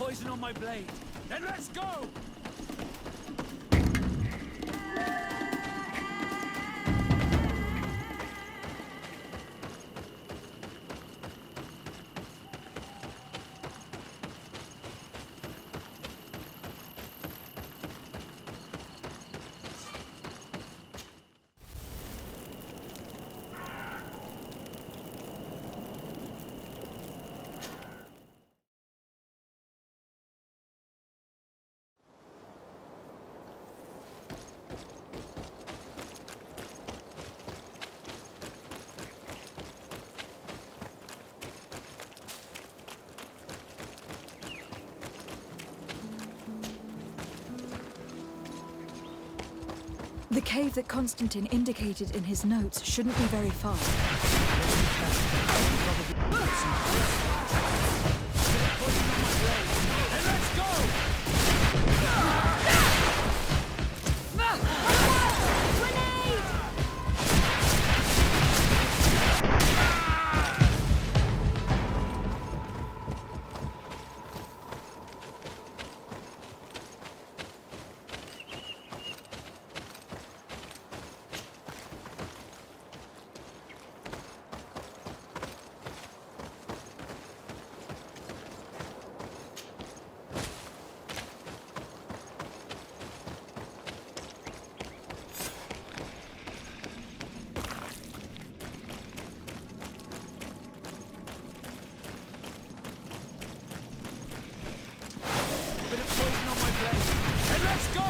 poison on my blade. Then let's go! The cave that Constantine indicated in his notes shouldn't be very far. And let's go!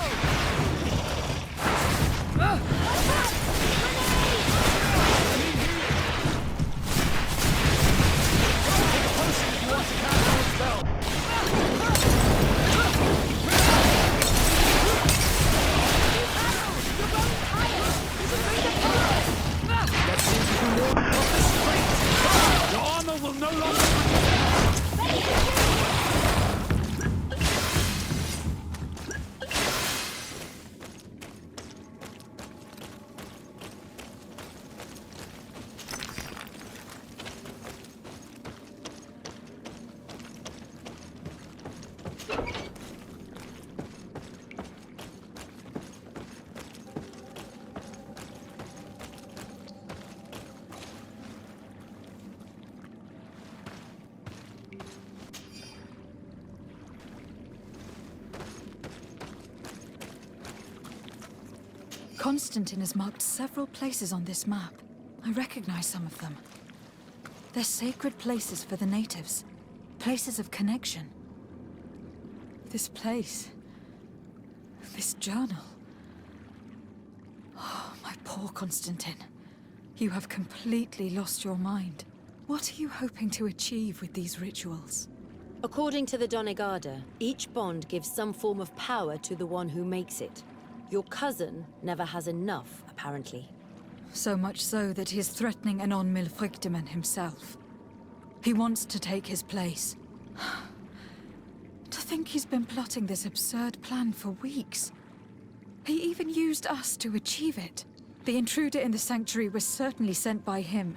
Constantine has marked several places on this map. I recognize some of them. They're sacred places for the natives. Places of connection. This place. This journal. Oh, my poor Constantine. You have completely lost your mind. What are you hoping to achieve with these rituals? According to the Donegada, each bond gives some form of power to the one who makes it. Your cousin never has enough, apparently. So much so that he is threatening Anon Milfrichteman himself. He wants to take his place. To think he's been plotting this absurd plan for weeks. He even used us to achieve it. The intruder in the sanctuary was certainly sent by him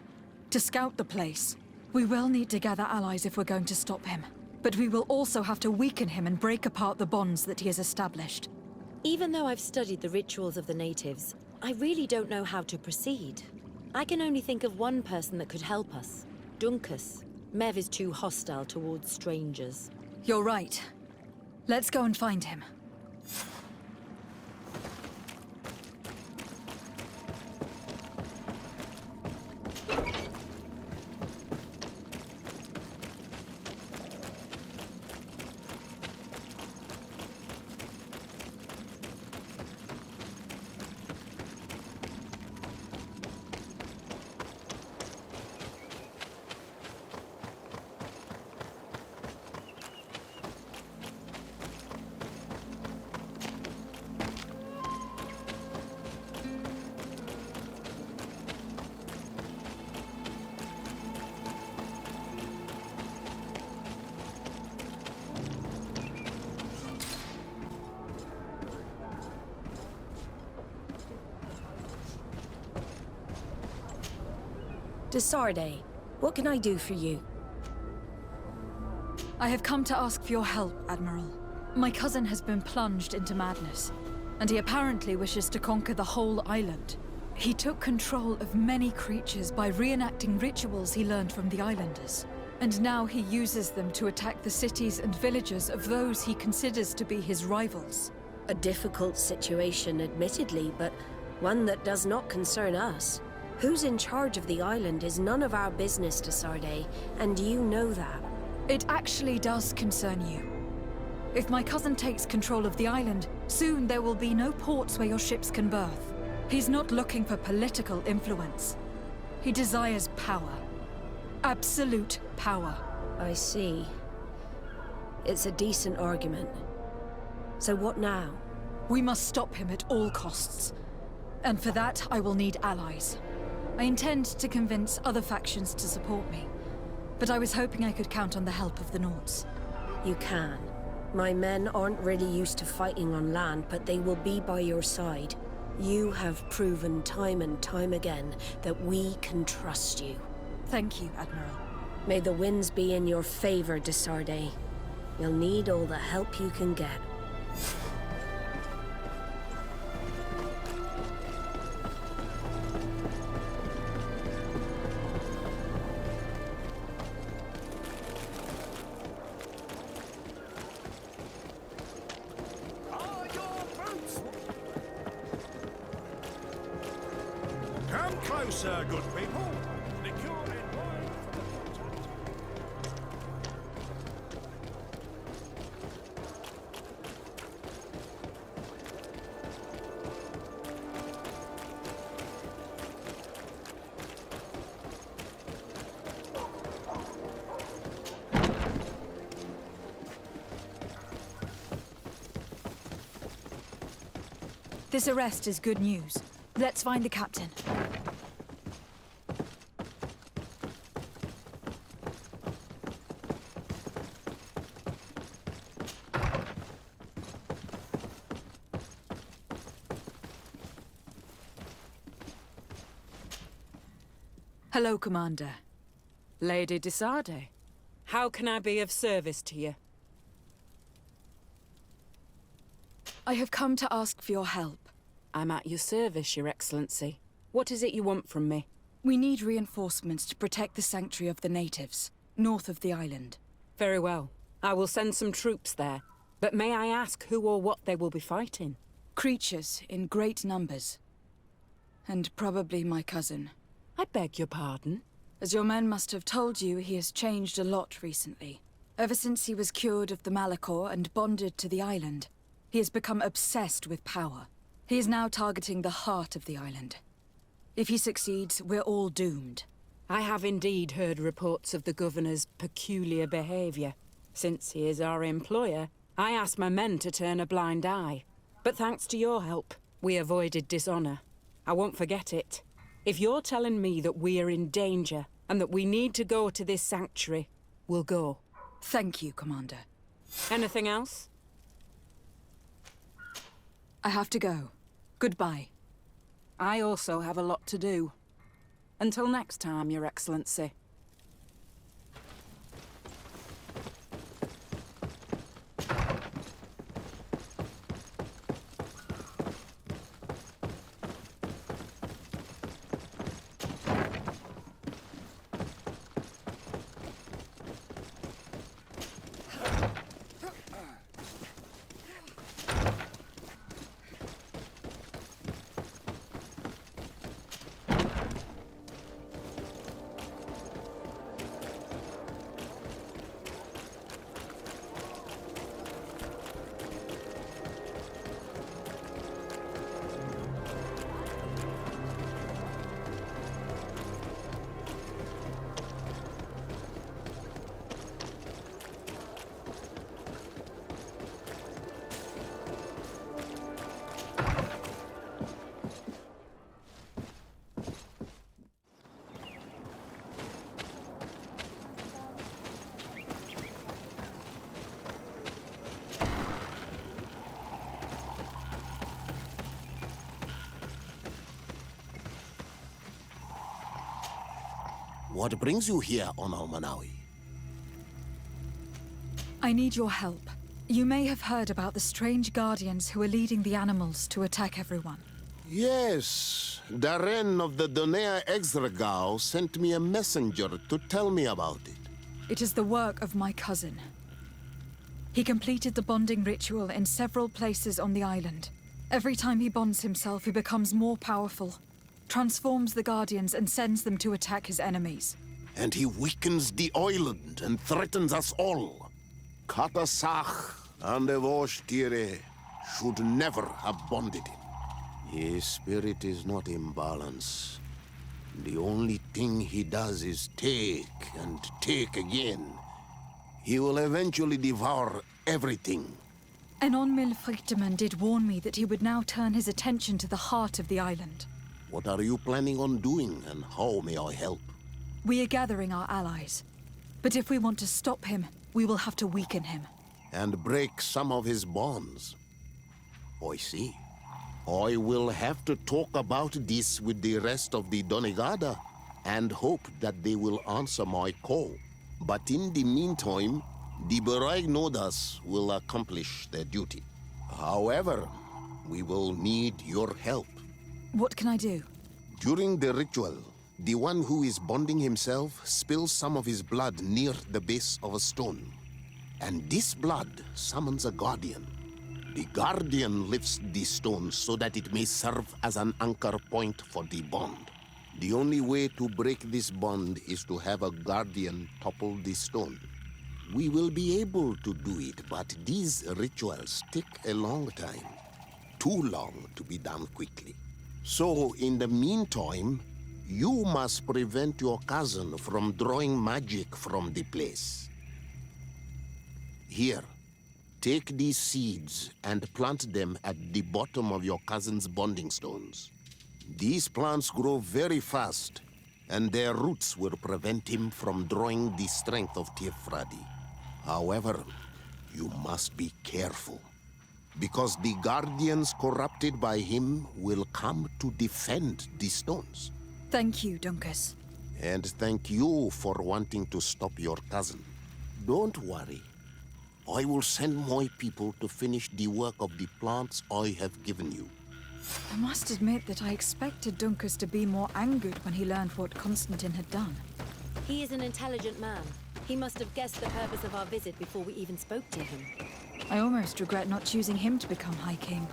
to scout the place. We will need to gather allies if we're going to stop him. But we will also have to weaken him and break apart the bonds that he has established. Even though I've studied the rituals of the natives, I really don't know how to proceed. I can only think of one person that could help us. Dunkus. Mev is too hostile towards strangers. You're right. Let's go and find him. Desarde, what can I do for you? I have come to ask for your help, Admiral. My cousin has been plunged into madness, and he apparently wishes to conquer the whole island. He took control of many creatures by reenacting rituals he learned from the islanders. And now he uses them to attack the cities and villages of those he considers to be his rivals. A difficult situation, admittedly, but one that does not concern us. Who's in charge of the island is none of our business, Desarde, and you know that. It actually does concern you. If my cousin takes control of the island, soon there will be no ports where your ships can berth. He's not looking for political influence. He desires power. Absolute power. I see. It's a decent argument. So what now? We must stop him at all costs. And for that, I will need allies. I intend to convince other factions to support me. But I was hoping I could count on the help of the Nords. You can. My men aren't really used to fighting on land, but they will be by your side. You have proven time and time again that we can trust you. Thank you, Admiral. May the winds be in your favor, Desarde. You'll need all the help you can get. Are your boots? Come closer, good people. Liqueur and wine from the bottom. This arrest is good news. Let's find the captain. Hello, Commander. Lady Desarde, how can I be of service to you? I have come to ask for your help. I'm at your service, Your Excellency. What is it you want from me? We need reinforcements to protect the sanctuary of the natives, north of the island. Very well. I will send some troops there. But may I ask who or what they will be fighting? Creatures in great numbers. And probably my cousin. I beg your pardon? As your men must have told you, he has changed a lot recently. Ever since he was cured of the Malachor and bonded to the island, he has become obsessed with power. He is now targeting the heart of the island. If he succeeds, we're all doomed. I have indeed heard reports of the Governor's peculiar behavior. Since he is our employer, I asked my men to turn a blind eye. But thanks to your help, we avoided dishonor. I won't forget it. If you're telling me that we are in danger, and that we need to go to this sanctuary, we'll go. Thank you, Commander. Anything else? I have to go. Goodbye. I also have a lot to do. Until next time, Your Excellency. What brings you here, Ono Manawi? I need your help. You may have heard about the strange guardians who are leading the animals to attack everyone. Yes, Darren of the Donea Exregao sent me a messenger to tell me about it. It is the work of my cousin. He completed the bonding ritual in several places on the island. Every time he bonds himself, he becomes more powerful, transforms the Guardians and sends them to attack his enemies. And he weakens the island and threatens us all. Katasach and Evosh Teer should never have bonded him. His spirit is not in balance. The only thing he does is take and take again. He will eventually devour everything. Enon Milfrichteman did warn me that he would now turn his attention to the heart of the island. What are you planning on doing, and how may I help? We are gathering our allies. But if we want to stop him, we will have to weaken him. And break some of his bonds. I see. I will have to talk about this with the rest of the Donegada, and hope that they will answer my call. But in the meantime, the Nodas will accomplish their duty. However, we will need your help. What can I do? During the ritual, the one who is bonding himself spills some of his blood near the base of a stone. And this blood summons a guardian. The guardian lifts the stone so that it may serve as an anchor point for the bond. The only way to break this bond is to have a guardian topple the stone. We will be able to do it, but these rituals take a long time. Too long to be done quickly. So, in the meantime, you must prevent your cousin from drawing magic from the place. Here, take these seeds and plant them at the bottom of your cousin's bonding stones. These plants grow very fast, and their roots will prevent him from drawing the strength of Teer Fradee. However, you must be careful, because the guardians corrupted by him will come to defend the stones. Thank you, Dunkus. And thank you for wanting to stop your cousin. Don't worry. I will send my people to finish the work of the plants I have given you. I must admit that I expected Dunkus to be more angered when he learned what Constantine had done. He is an intelligent man. He must have guessed the purpose of our visit before we even spoke to him. I almost regret not choosing him to become High King.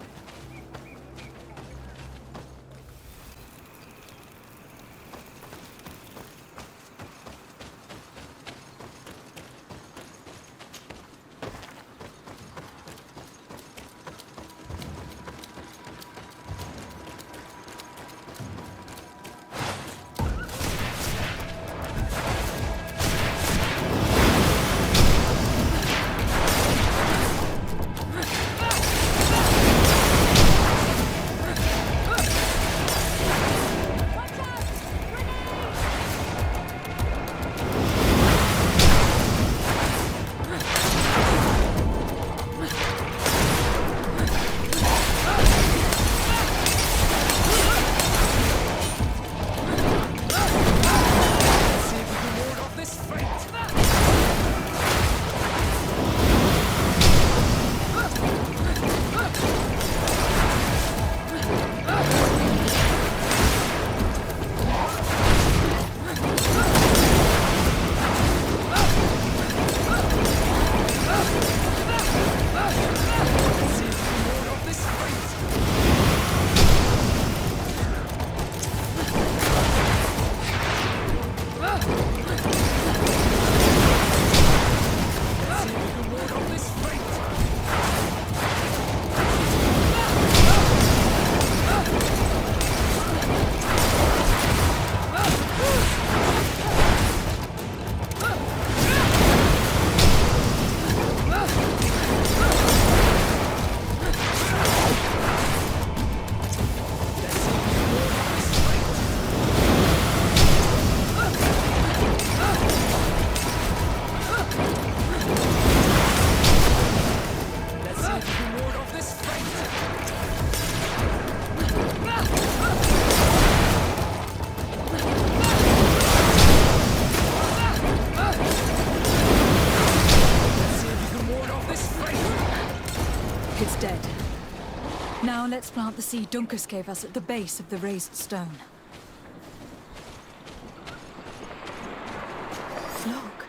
plant the seed Duncus gave us at the base of the raised stone. Look,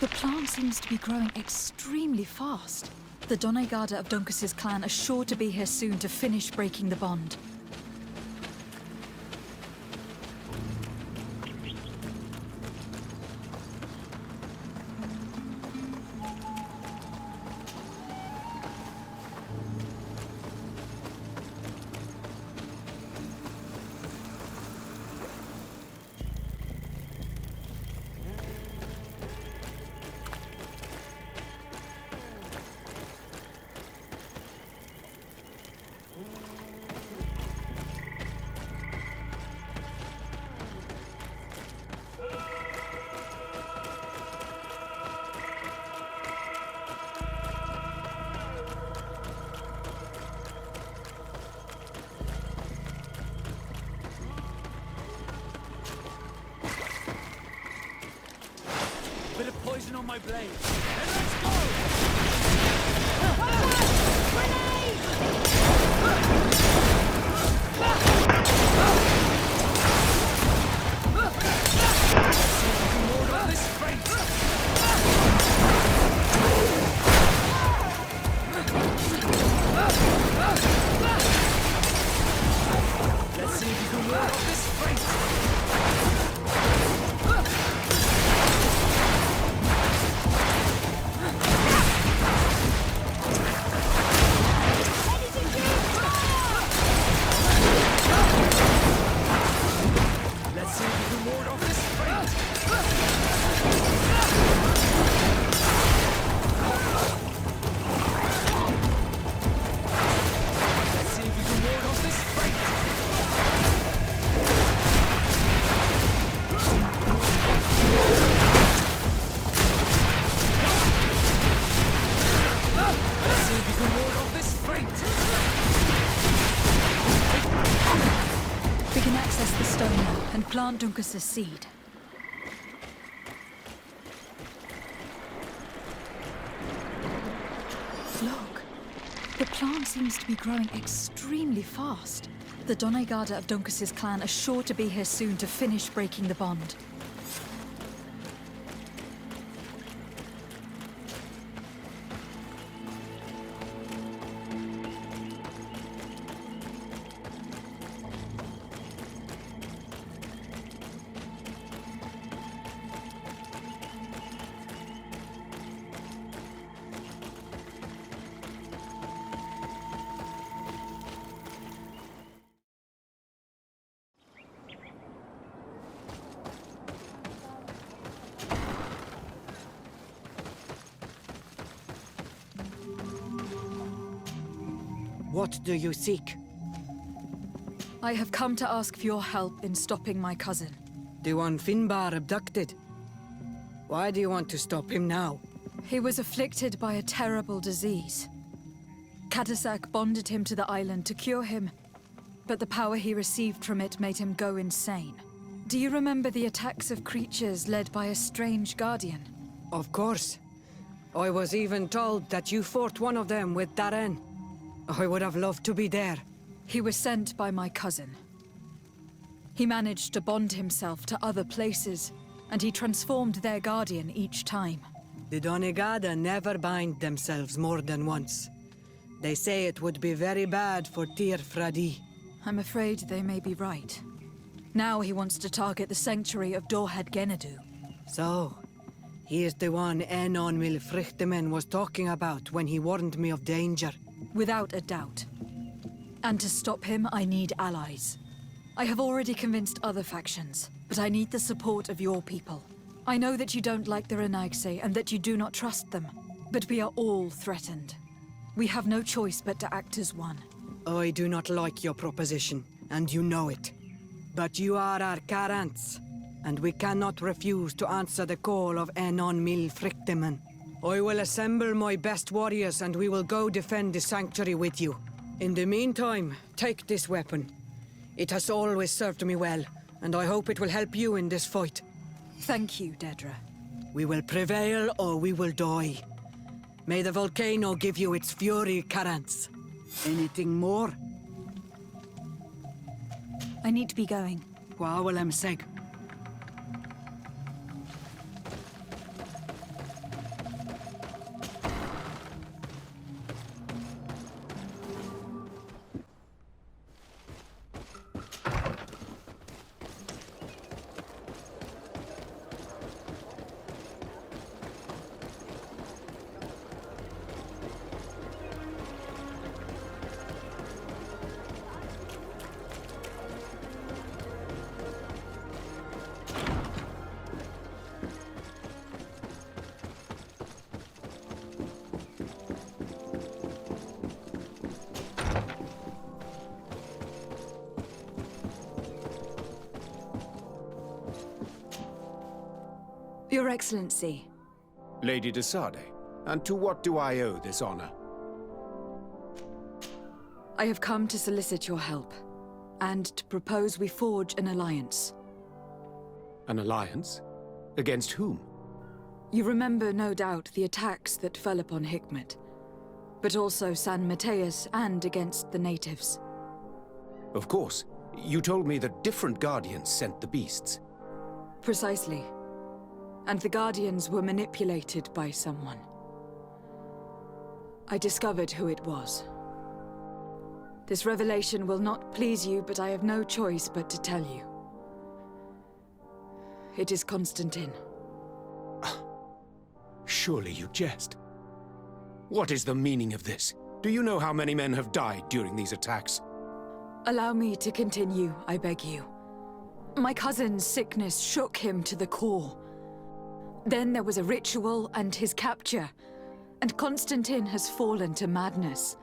the plant seems to be growing extremely fast. The Donegada of Duncus's clan are sure to be here soon to finish breaking the bond. Bit of poison on my blade. And let's go! Lord of this fate! Let's see if you can ward off this fate! Let's see if you can ward off this fate! Let's see if you can ward off this fate! Let's see if you can ward off this fate! We can access the stone now and plant Duncus's seed. Look, the plant seems to be growing extremely fast. The Donegada of Duncus's clan are sure to be here soon to finish breaking the bond. What do you seek? I have come to ask for your help in stopping my cousin. The one Finbar abducted? Why do you want to stop him now? He was afflicted by a terrible disease. Kadasak bonded him to the island to cure him, but the power he received from it made him go insane. Do you remember the attacks of creatures led by a strange guardian? Of course. I was even told that you fought one of them with Darren. I would have loved to be there. He was sent by my cousin. He managed to bond himself to other places, and he transformed their guardian each time. The Donegada never bind themselves more than once. They say it would be very bad for Teer Fradee. I'm afraid they may be right. Now he wants to target the sanctuary of Dorhead Genadu. So, he is the one Enon Milfrichtemen was talking about when he warned me of danger. Without a doubt. And to stop him, I need allies. I have already convinced other factions, but I need the support of your people. I know that you don't like the Renaigse and that you do not trust them, but we are all threatened. We have no choice but to act as one. I do not like your proposition, and you know it. But you are our Karants, and we cannot refuse to answer the call of Enon Milfrichtemen. I will assemble my best warriors and we will go defend the sanctuary with you. In the meantime, take this weapon. It has always served me well, and I hope it will help you in this fight. Thank you, Dedra. We will prevail or we will die. May the volcano give you its fury, Karants. Anything more? I need to be going. Gwawalem seg. Your Excellency. Lady de Sade, and to what do I owe this honor? I have come to solicit your help, and to propose we forge an alliance. An alliance? Against whom? You remember, no doubt, the attacks that fell upon Hikmet, but also San Mateus and against the natives. Of course. You told me that different Guardians sent the beasts. Precisely. And the Guardians were manipulated by someone. I discovered who it was. This revelation will not please you, but I have no choice but to tell you. It is Constantine. Surely you jest. What is the meaning of this? Do you know how many men have died during these attacks? Allow me to continue, I beg you. My cousin's sickness shook him to the core. Then there was a ritual and his capture, and Constantine has fallen to madness.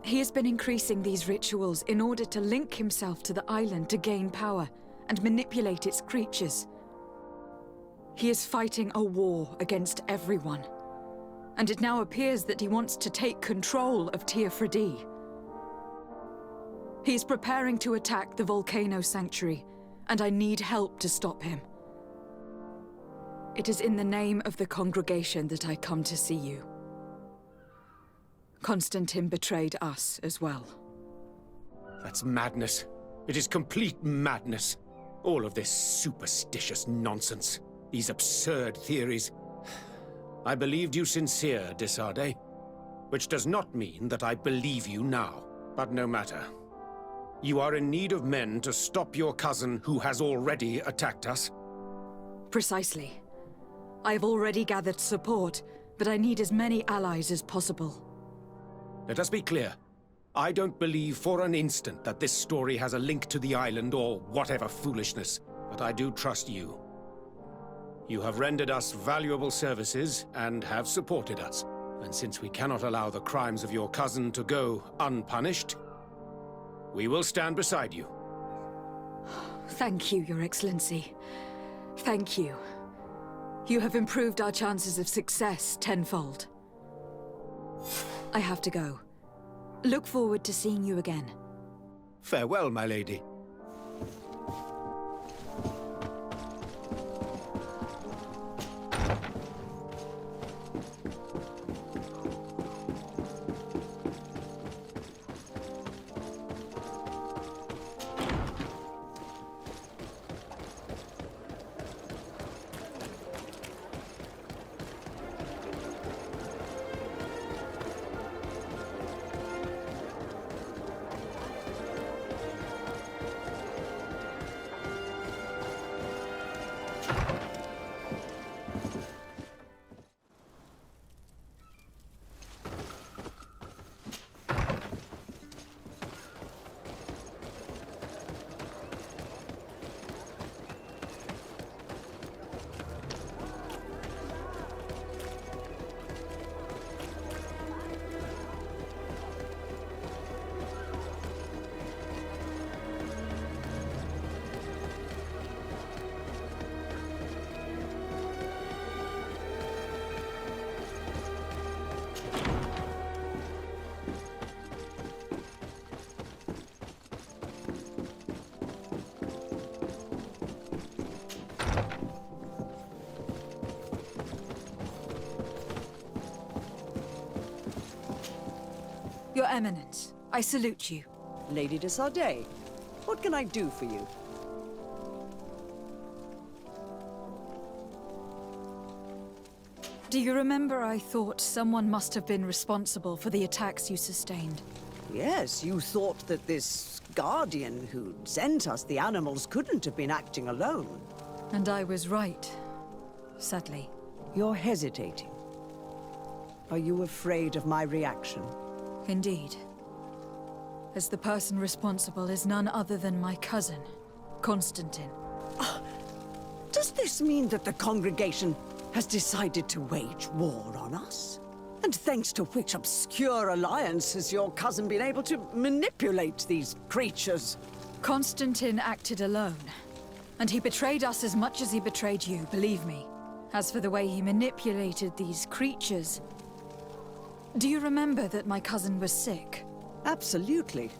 He has been increasing these rituals in order to link himself to the island to gain power and manipulate its creatures. He is fighting a war against everyone, and it now appears that he wants to take control of Teer Fradee. He is preparing to attack the Volcano Sanctuary, and I need help to stop him. It is in the name of the congregation that I come to see you. Constantine betrayed us as well. That's madness. It is complete madness. All of this superstitious nonsense. These absurd theories. I believed you sincere, de Sade. Which does not mean that I believe you now. But no matter. You are in need of men to stop your cousin who has already attacked us. Precisely. I have already gathered support, but I need as many allies as possible. Let us be clear. I don't believe for an instant that this story has a link to the island or whatever foolishness, but I do trust you. You have rendered us valuable services and have supported us. And since we cannot allow the crimes of your cousin to go unpunished, we will stand beside you. Thank you, Your Excellency. Thank you. You have improved our chances of success tenfold. I have to go. Look forward to seeing you again. Farewell, my lady. Your Eminence, I salute you. Lady de Sade. What can I do for you? Do you remember I thought someone must have been responsible for the attacks you sustained? Yes, you thought that this guardian who sent us the animals couldn't have been acting alone. And I was right, sadly. You're hesitating. Are you afraid of my reaction? Indeed. As the person responsible is none other than my cousin, Constantine. Does this mean that the congregation has decided to wage war on us? And thanks to which obscure alliance has your cousin been able to manipulate these creatures? Constantine acted alone. And he betrayed us as much as he betrayed you, believe me. As for the way he manipulated these creatures... Do you remember that my cousin was sick? Absolutely.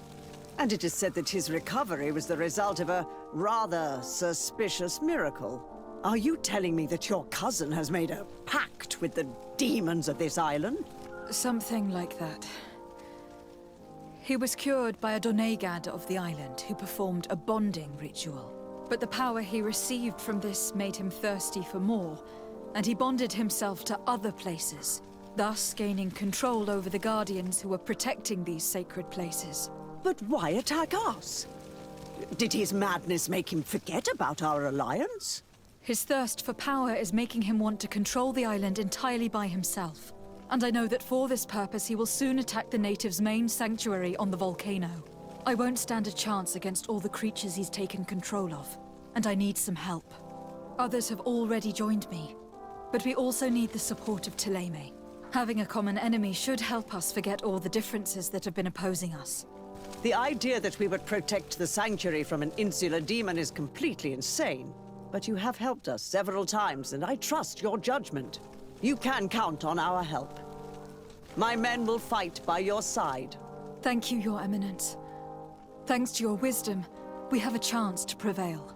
And it is said that his recovery was the result of a rather suspicious miracle. Are you telling me that your cousin has made a pact with the demons of this island? Something like that. He was cured by a Donegad of the island who performed a bonding ritual. But the power he received from this made him thirsty for more, and he bonded himself to other places, thus gaining control over the Guardians who were protecting these sacred places. But why attack us? Did his madness make him forget about our alliance? His thirst for power is making him want to control the island entirely by himself. And I know that for this purpose he will soon attack the natives' main sanctuary on the volcano. I won't stand a chance against all the creatures he's taken control of. And I need some help. Others have already joined me. But we also need the support of Thélème. Having a common enemy should help us forget all the differences that have been opposing us. The idea that we would protect the sanctuary from an insular demon is completely insane. But you have helped us several times, and I trust your judgment. You can count on our help. My men will fight by your side. Thank you, Your Eminence. Thanks to your wisdom, we have a chance to prevail.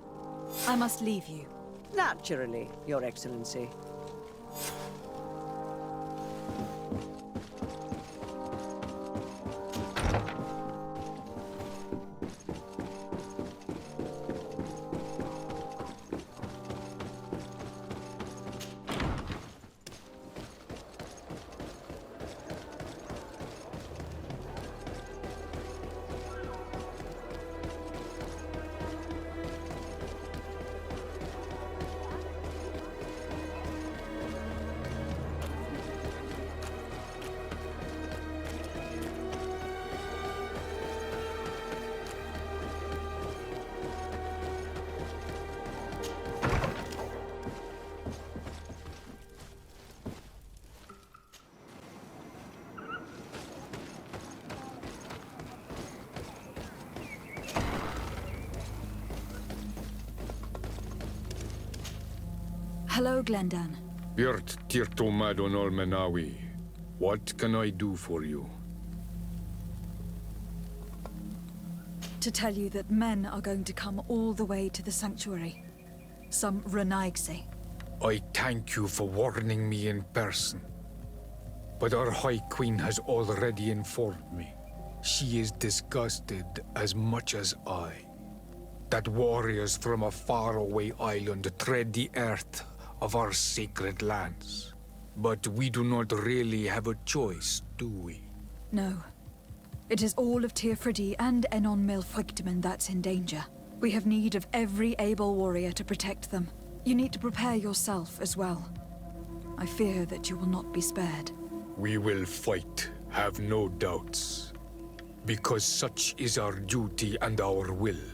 I must leave you. Naturally, Your Excellency. Hello, Glendan. Birt Tirtomadon Olmenawi. What can I do for you? To tell you that men are going to come all the way to the sanctuary. Some Renaigse. I thank you for warning me in person. But our High Queen has already informed me. She is disgusted as much as I. That warriors from a faraway island tread the earth of our sacred lands. But we do not really have a choice, do we? No. It is all of Teer Fradee and Enon Milfrictimen that's in danger. We have need of every able warrior to protect them. You need to prepare yourself as well. I fear that you will not be spared. We will fight, have no doubts. Because such is our duty and our will.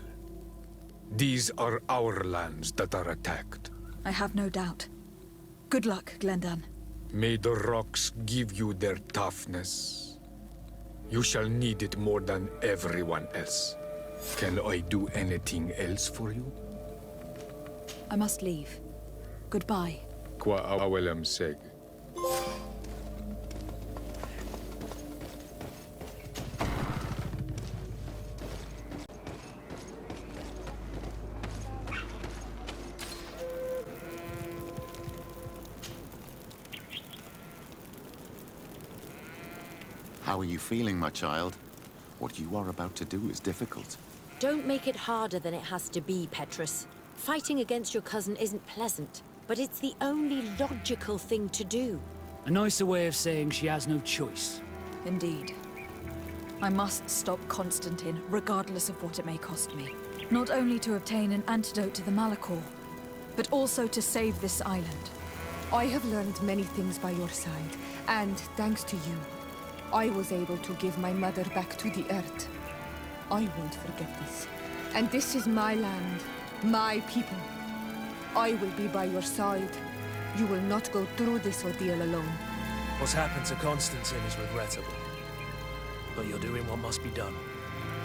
These are our lands that are attacked. I have no doubt. Good luck, Glendan. May the rocks give you their toughness. You shall need it more than everyone else. Can I do anything else for you? I must leave. Goodbye. Qua awelem seg. How are you feeling, my child? What you are about to do is difficult. Don't make it harder than it has to be, Petrus. Fighting against your cousin isn't pleasant, but it's the only logical thing to do. A nicer way of saying she has no choice. Indeed. I must stop Constantine, regardless of what it may cost me. Not only to obtain an antidote to the Malachor, but also to save this island. I have learned many things by your side, and thanks to you, I was able to give my mother back to the earth. I won't forget this. And this is my land, my people. I will be by your side. You will not go through this ordeal alone. What's happened to Constantine is regrettable. But you're doing what must be done.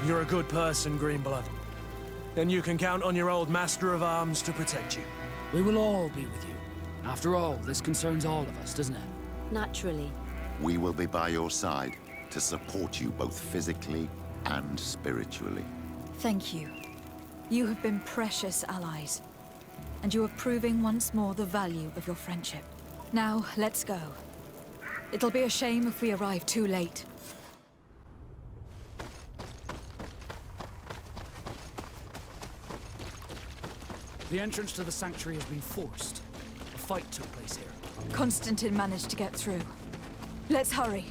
You're a good person, Greenblood. And you can count on your old master of arms to protect you. We will all be with you. After all, this concerns all of us, doesn't it? Naturally. We will be by your side to support you both physically and spiritually. Thank you. You have been precious allies, and you are proving once more the value of your friendship. Now, let's go. It'll be a shame if we arrive too late. The entrance to the sanctuary has been forced. A fight took place here. Constantine managed to get through. Let's hurry.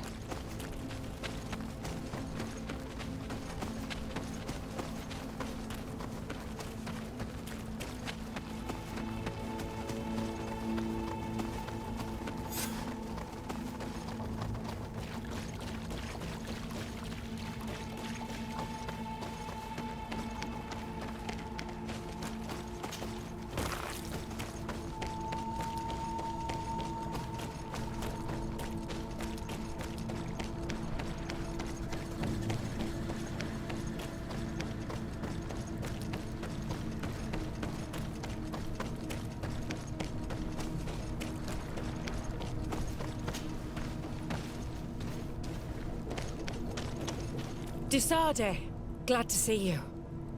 Disade, glad to see you.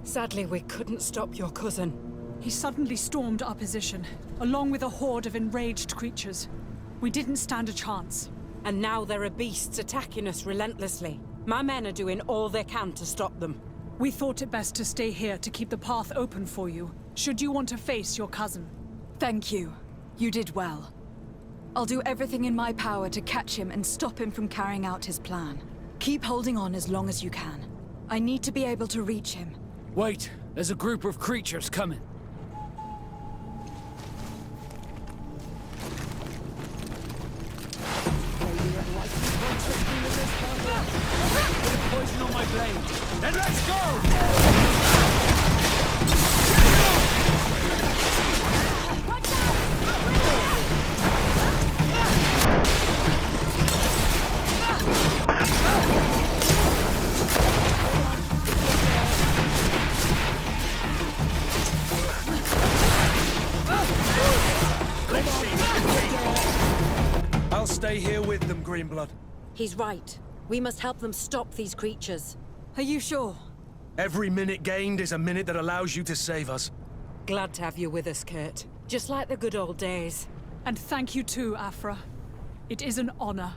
Sadly, we couldn't stop your cousin. He suddenly stormed our position, along with a horde of enraged creatures. We didn't stand a chance. And now there are beasts attacking us relentlessly. My men are doing all they can to stop them. We thought it best to stay here to keep the path open for you, should you want to face your cousin. Thank you. You did well. I'll do everything in my power to catch him and stop him from carrying out his plan. Keep holding on as long as you can. I need to be able to reach him. Wait, there's a group of creatures coming. Poison on my blade. Then let's go! I'll stay here with them, Greenblood. He's right. We must help them stop these creatures. Are you sure? Every minute gained is a minute that allows you to save us. Glad to have you with us, Kurt. Just like the good old days. And thank you too, Afra. It is an honor.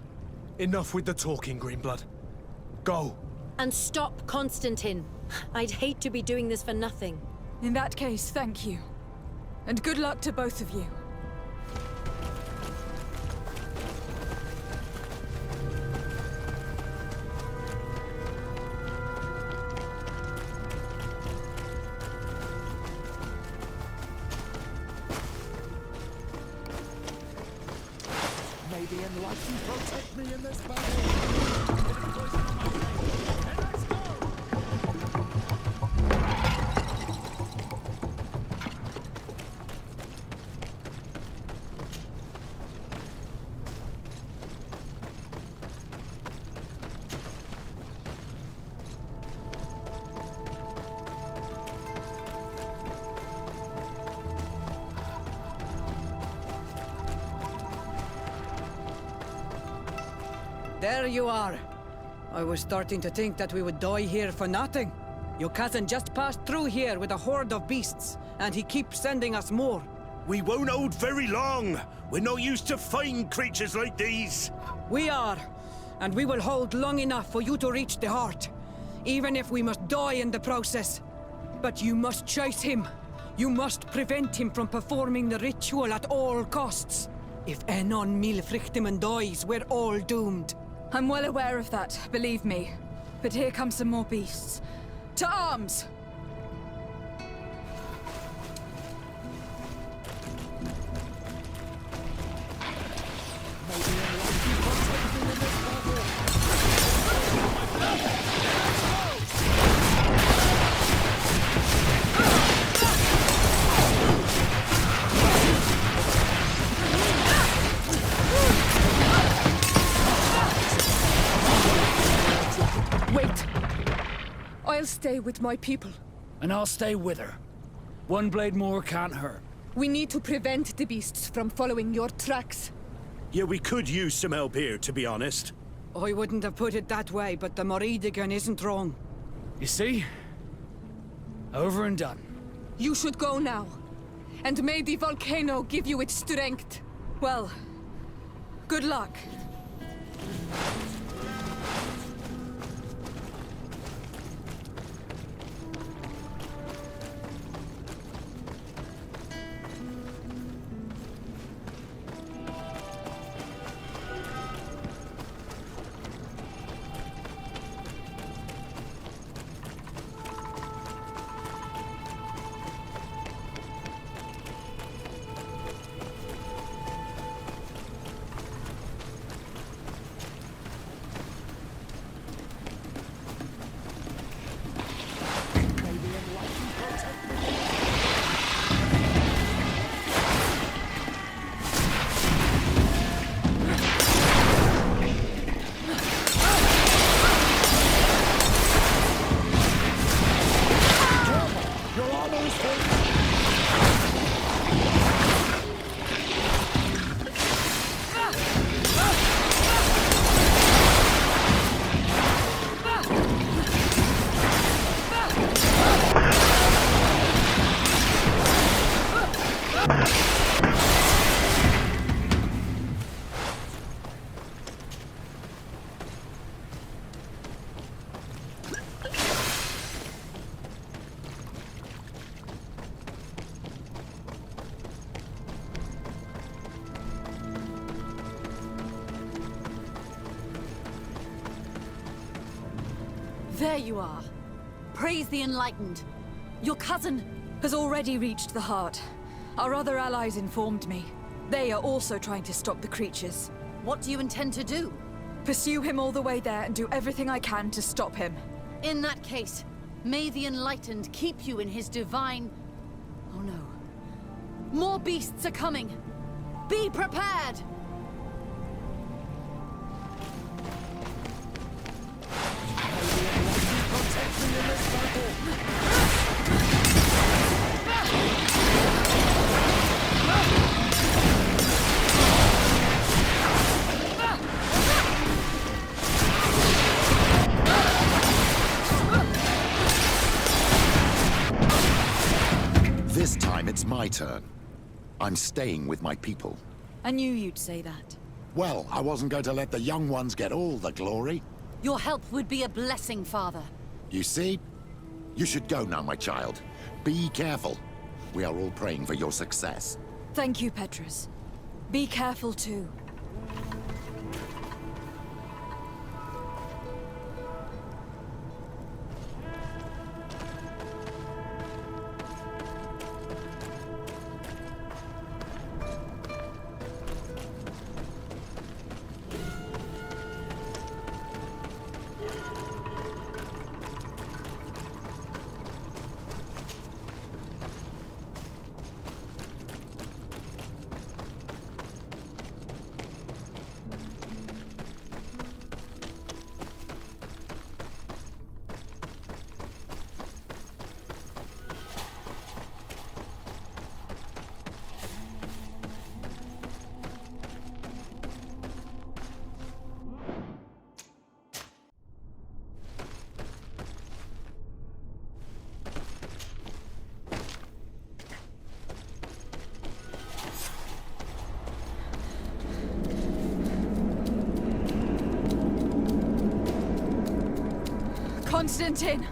Enough with the talking, Greenblood. Go. And stop Constantine. I'd hate to be doing this for nothing. In that case, thank you. And good luck to both of you. May the enlightened protect me in this battle. Let's go! There you are. I was starting to think that we would die here for nothing. Your cousin just passed through here with a horde of beasts, and he keeps sending us more. We won't hold very long. We're not used to fighting creatures like these. We are, and we will hold long enough for you to reach the heart, even if we must die in the process. But you must chase him. You must prevent him from performing the ritual at all costs. If Enon Milfrichteman dies, we're all doomed. I'm well aware of that, believe me. But here come some more beasts. To arms! Wait! I'll stay with my people. And I'll stay with her. One blade more can't hurt. We need to prevent the beasts from following your tracks. Yeah, we could use some help here, to be honest. I wouldn't have put it that way, but the Moridigan isn't wrong. You see? Over and done. You should go now. And may the volcano give you its strength. Well, good luck. There you are. Praise the Enlightened. Your cousin has already reached the heart. Our other allies informed me. They are also trying to stop the creatures. What do you intend to do? Pursue him all the way there and do everything I can to stop him. In that case, may the Enlightened keep you in his divine... Oh no. More beasts are coming! Be prepared! This time it's my turn. I'm staying with my people. I knew you'd say that. Well, I wasn't going to let the young ones get all the glory. Your help would be a blessing, Father. You see? You should go now, my child. Be careful. We are all praying for your success. Thank you, Petrus. Be careful too. Constantine!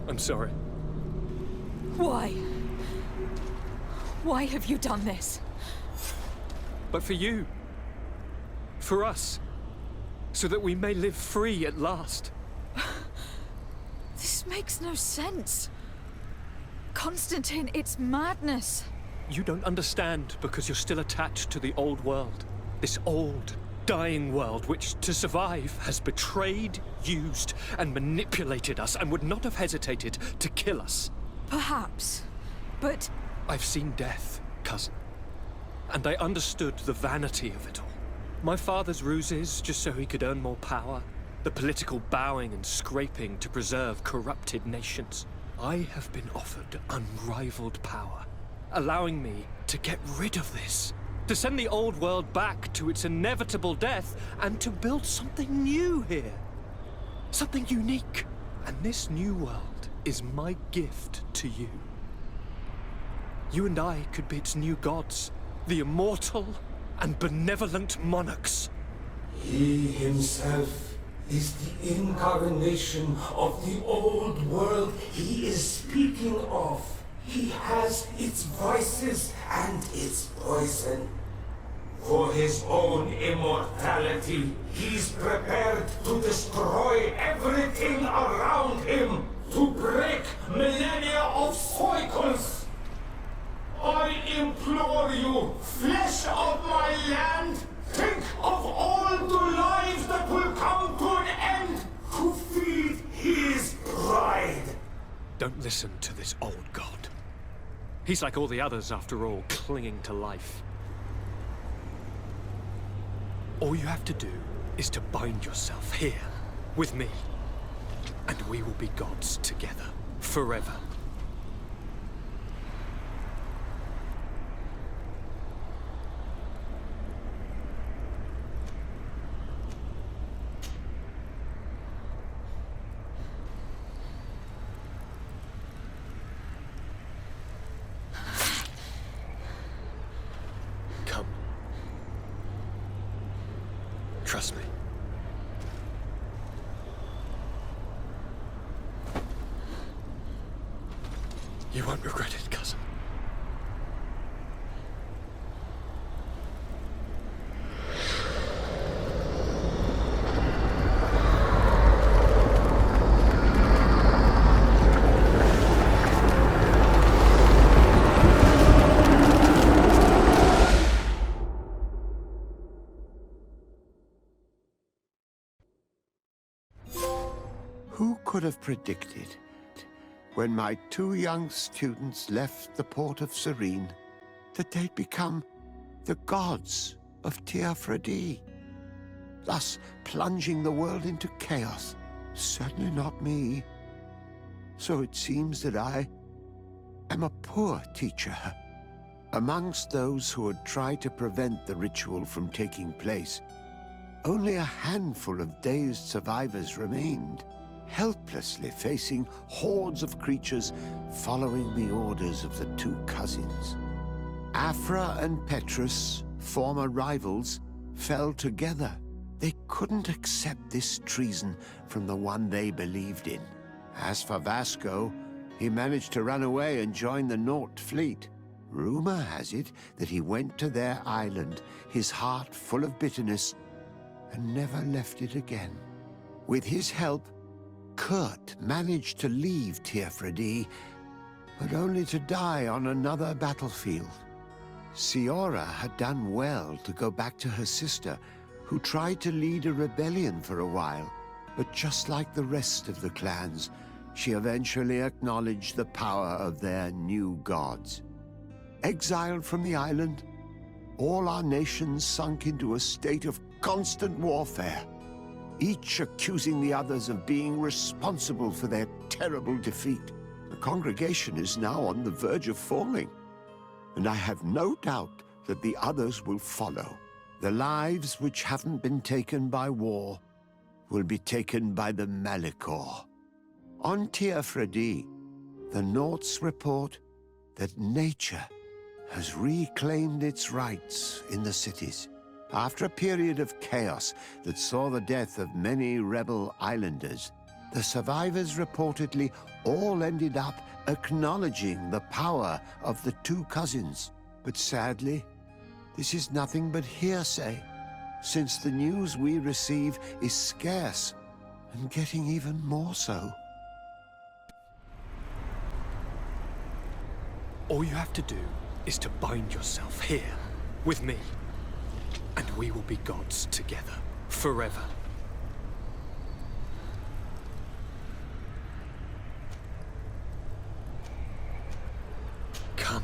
I'm sorry. Why? Why have you done this? But for you. For us. So that we may live free at last. This makes no sense. Constantine, it's madness. You don't understand because you're still attached to the old world. This old, dying world which, to survive, has betrayed, used, and manipulated us and would not have hesitated to kill us. Perhaps, but... I've seen death, cousin. And I understood the vanity of it all. My father's ruses just so he could earn more power. The political bowing and scraping to preserve corrupted nations. I have been offered unrivaled power, allowing me to get rid of this. To send the old world back to its inevitable death and to build something new here. Something unique. And this new world is my gift to you. You and I could be its new gods, the immortal and benevolent monarchs. He himself is the incarnation of the old world he is speaking of. He has its vices and its poison. For his own immortality, he's prepared to destroy everything around him, to break millennia of cycles. I implore you, flesh of my land, think of all the lives that will come to an end to feed his pride. Don't listen to this old god. He's like all the others, after all, clinging to life. All you have to do is to bind yourself here, with me. And we will be gods together, forever. Trust me. You won't regret it, cousin. Who could have predicted, when my two young students left the port of Serene, that they'd become the gods of Teer Fradee, thus plunging the world into chaos? Certainly not me. So it seems that I am a poor teacher. Amongst those who had tried to prevent the ritual from taking place, only a handful of dazed survivors remained, helplessly facing hordes of creatures following the orders of the two cousins. Afra and Petrus, former rivals, fell together. They couldn't accept this treason from the one they believed in. As for Vasco, he managed to run away and join the Naut fleet. Rumor has it that he went to their island, his heart full of bitterness, and never left it again. With his help, Kurt managed to leave Teer Fradee, but only to die on another battlefield. Siora had done well to go back to her sister, who tried to lead a rebellion for a while, but just like the rest of the clans, she eventually acknowledged the power of their new gods. Exiled from the island, all our nations sunk into a state of constant warfare, each accusing the others of being responsible for their terrible defeat. The congregation is now on the verge of falling, and I have no doubt that the others will follow. The lives which haven't been taken by war will be taken by the Malicor. On Teer Fradee, the Nauts report that nature has reclaimed its rights in the cities. After a period of chaos that saw the death of many rebel islanders, The survivors reportedly all ended up acknowledging the power of the two cousins. But sadly, this is nothing but hearsay, since the news we receive is scarce, and getting even more so. All you have to do is to bind yourself here, with me. And we will be gods together, forever. Come.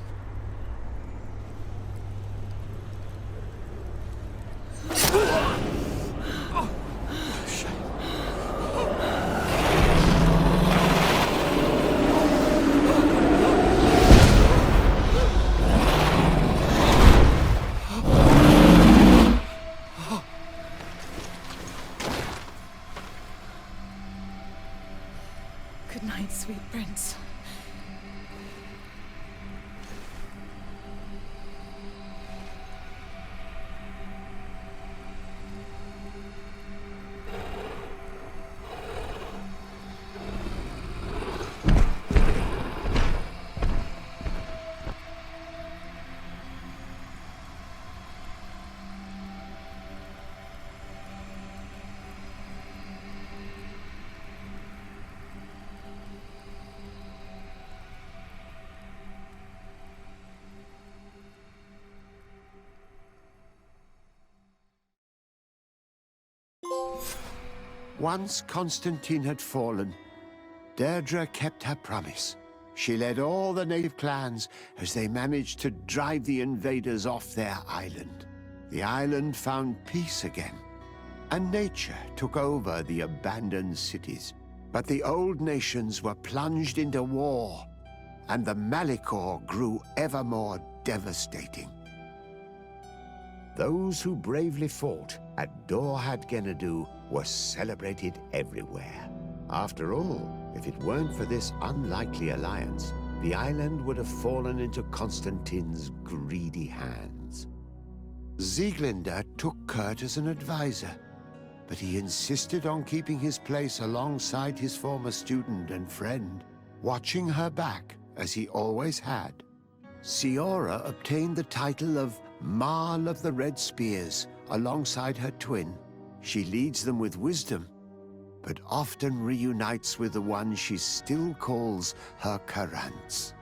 Good night, sweet prince. Once Constantine had fallen, Deirdre kept her promise. She led all the native clans as they managed to drive the invaders off their island. The island found peace again, and nature took over the abandoned cities. But the old nations were plunged into war, and the Malicor grew ever more devastating. Those who bravely fought at Dorhad Genadu were celebrated everywhere. After all, if it weren't for this unlikely alliance, the island would have fallen into Constantine's greedy hands. Sieglinde took Kurt as an advisor, but he insisted on keeping his place alongside his former student and friend, watching her back as he always had. Siora obtained the title of Marl of the Red Spears alongside her twin. She leads them with wisdom, but often reunites with the one she still calls her Karants.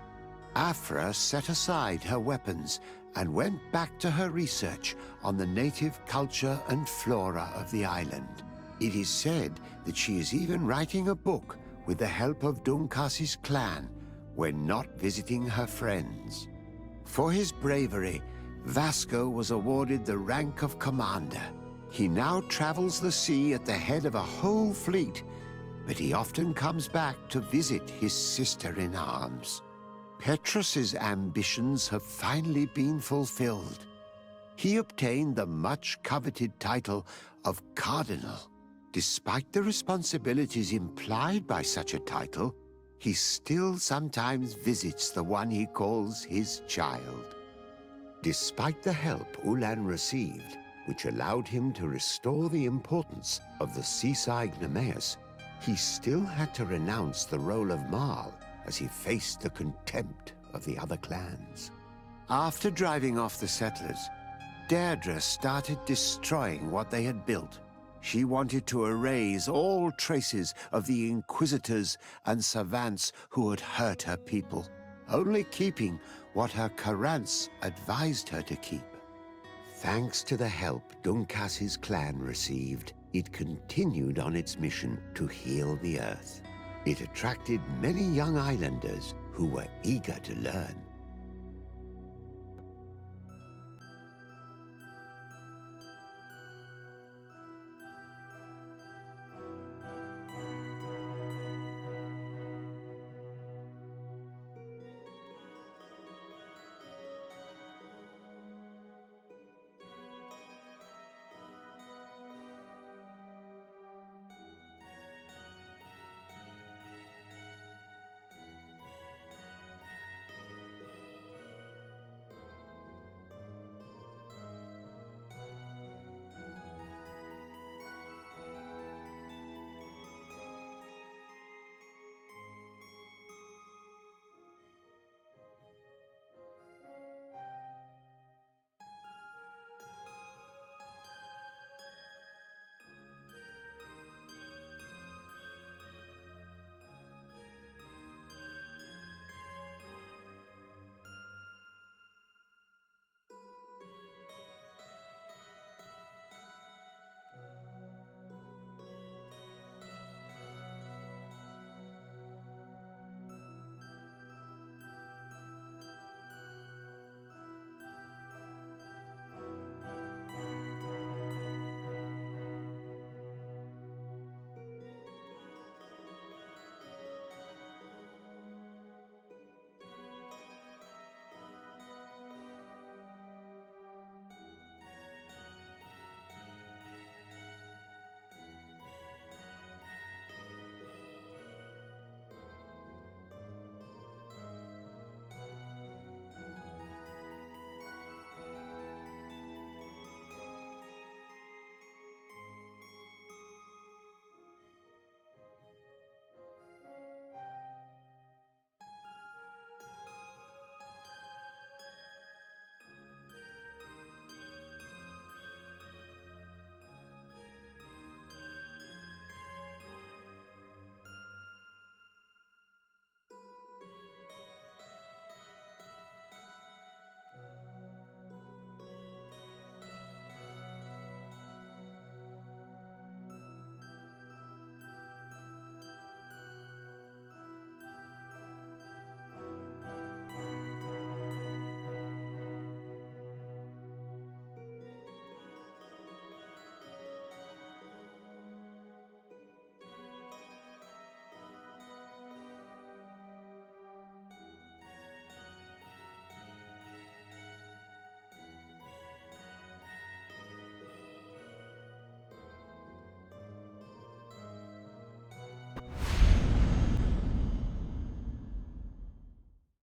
Afra set aside her weapons and went back to her research on the native culture and flora of the island. It is said that she is even writing a book with the help of Dunkas's clan when not visiting her friends. For his bravery, Vasco was awarded the rank of commander. He now travels the sea at the head of a whole fleet, but he often comes back to visit his sister-in-arms. Petrus's ambitions have finally been fulfilled. He obtained the much-coveted title of Cardinal. Despite the responsibilities implied by such a title, he still sometimes visits the one he calls his child. Despite the help Ulan received, which allowed him to restore the importance of the seaside Nemeus, he still had to renounce the role of Marl as he faced the contempt of the other clans. After driving off the settlers, Deirdre started destroying what they had built. She wanted to erase all traces of the Inquisitors and Savants who had hurt her people, only keeping what her Karants advised her to keep. Thanks to the help Dunkas's clan received, it continued on its mission to heal the Earth. It attracted many young islanders who were eager to learn.